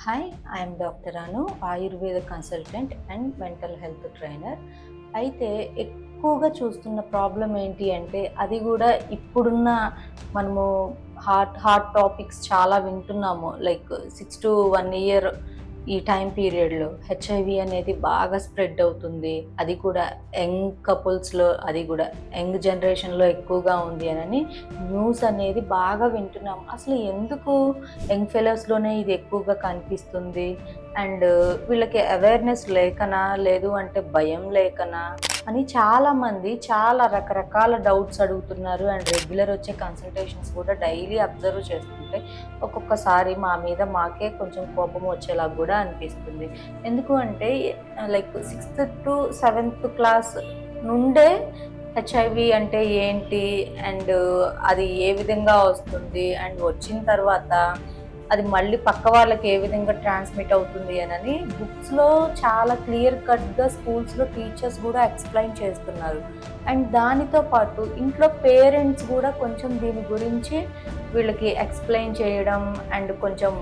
Hi, I'm doctor Anu, Ayurveda consultant and mental health trainer. అయితే ఎక్కువగా చూస్తున్న ప్రాబ్లం ఏంటి అంటే, అది కూడా ఇప్పుడున్న మనము హాట్ టాపిక్స్ చాలా వింటున్నాము. లైక్ 6 to 1 ఇయర్ ఈ టైం పీరియడ్లో హెచ్ఐవి అనేది బాగా స్ప్రెడ్ అవుతుంది. అది కూడా యంగ్ కపుల్స్లో, అది కూడా యంగ్ జనరేషన్లో ఎక్కువగా ఉంది అని న్యూస్ అనేది బాగా వింటున్నాం. అసలు ఎందుకు యంగ్ ఫెలోస్లోనే ఇది ఎక్కువగా కనిపిస్తుంది? అండ్ వీళ్ళకి అవేర్నెస్ లేకనా, లేదు అంటే భయం లేకనా అని చాలామంది చాలా రకరకాల డౌట్స్ అడుగుతున్నారు. అండ్ రెగ్యులర్ వచ్చే కన్సల్టేషన్స్ కూడా డైలీ అబ్జర్వ్ చేస్తుంటే ఒక్కొక్కసారి మా మీద మాకే కొంచెం కోపం వచ్చేలా కూడా అనిపిస్తుంది. ఎందుకు అంటే like 6th to 7th class నుండే హెచ్ఐవి అంటే ఏంటి, అండ్ అది ఏ విధంగా వస్తుంది, అండ్ వచ్చిన తర్వాత అది మళ్ళీ పక్క వాళ్ళకి ఏ విధంగా ట్రాన్స్మిట్ అవుతుంది అని బుక్స్లో చాలా క్లియర్ కట్గా స్కూల్స్లో టీచర్స్ కూడా ఎక్స్ప్లెయిన్ చేస్తున్నారు. అండ్ దానితో పాటు ఇంట్లో పేరెంట్స్ కూడా కొంచెం దీని గురించి వీళ్ళకి ఎక్స్ప్లెయిన్ చేయడం అండ్ కొంచెం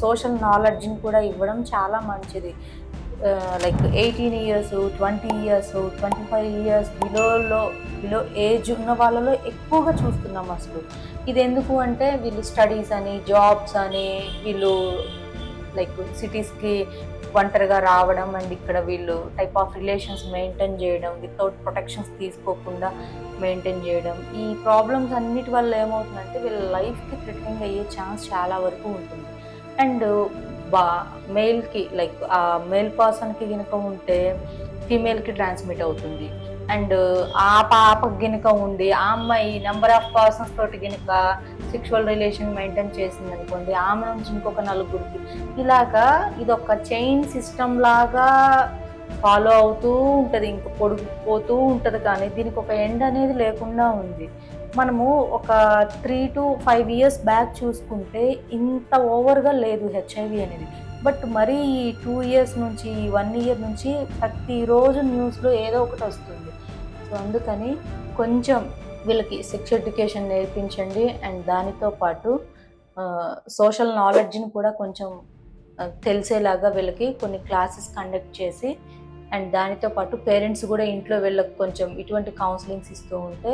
సోషల్ నాలెడ్జ్ని కూడా ఇవ్వడం చాలా మంచిది. Like 18 years, 20 years, 25 years below age ఉన్న వాళ్ళలో ఎక్కువగా చూస్తున్నాం అసలు. ఇది ఎందుకు అంటే వీళ్ళు స్టడీస్ అని, జాబ్స్ అని, వీళ్ళు లైక్ సిటీస్కి ఒంటరిగా రావడం అండ్ ఇక్కడ వీళ్ళు టైప్ ఆఫ్ రిలేషన్స్ మెయింటైన్ చేయడం, వితౌట్ ప్రొటెక్షన్స్ తీసుకోకుండా మెయింటైన్ చేయడం. ఈ ప్రాబ్లమ్స్ అన్నిటి వల్ల ఏమవుతుందంటే వీళ్ళ లైఫ్కి థ్రెటనింగ్ అయ్యే ఛాన్స్ చాలా వరకు ఉంటుంది. అండ్ బా మేల్కి లైక్ ఆ మేల్ పర్సన్కి కనుక ఉంటే ఫీమేల్కి ట్రాన్స్మిట్ అవుతుంది. అండ్ ఆ పాపకి గినక ఉండి ఆ అమ్మాయి నెంబర్ ఆఫ్ పర్సన్స్ తోటి గినక సెక్షువల్ రిలేషన్ మెయింటైన్ చేసింది అనుకోండి, ఆమె నుంచి ఇంకొక నలుగురికి, ఇలాగా ఇదొక చైన్ సిస్టమ్ లాగా ఫాలో అవుతూ ఉంటుంది, ఇంక పొడిగిపోతూ ఉంటుంది. కానీ దీనికి ఒక ఎండ్ అనేది లేకుండా ఉంది. మనము ఒక 3 to 5 ఇయర్స్ బ్యాక్ చూసుకుంటే ఇంత ఓవర్గా లేదు హెచ్ఐవి అనేది. బట్ మరీ ఈ 2 ఇయర్స్ నుంచి, 1 ఇయర్ నుంచి ప్రతిరోజు న్యూస్లో ఏదో ఒకటి వస్తుంది. సో అందుకని కొంచెం వీళ్ళకి సెక్స్ ఎడ్యుకేషన్ నేర్పించండి. అండ్ దానితో పాటు సోషల్ నాలెడ్జ్ని కూడా కొంచెం తెలిసేలాగా వీళ్ళకి కొన్ని క్లాసెస్ కండక్ట్ చేసి, అండ్ దానితో పాటు పేరెంట్స్ కూడా ఇంట్లో వీళ్ళకి కొంచెం ఇటువంటి కౌన్సిలింగ్స్ ఇస్తూ ఉంటే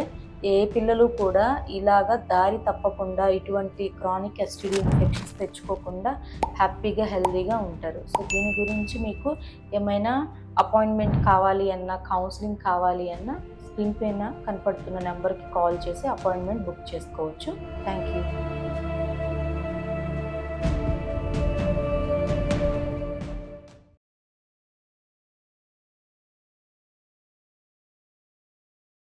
ఏ పిల్లలు కూడా ఇలాగా దారి తప్పకుండా ఇటువంటి క్రానిక్ ఎస్టీడీ ఇన్ఫెక్షన్స్ తెచ్చుకోకుండా హ్యాపీగా హెల్తీగా ఉంటారు. సో దీని గురించి మీకు ఏమైనా అపాయింట్మెంట్ కావాలి అన్నా, కౌన్సిలింగ్ కావాలి అన్నా స్క్రీన్ పైన కనపడుతున్న నెంబర్కి కాల్ చేసి అపాయింట్మెంట్ బుక్ చేసుకోవచ్చు. Thank you.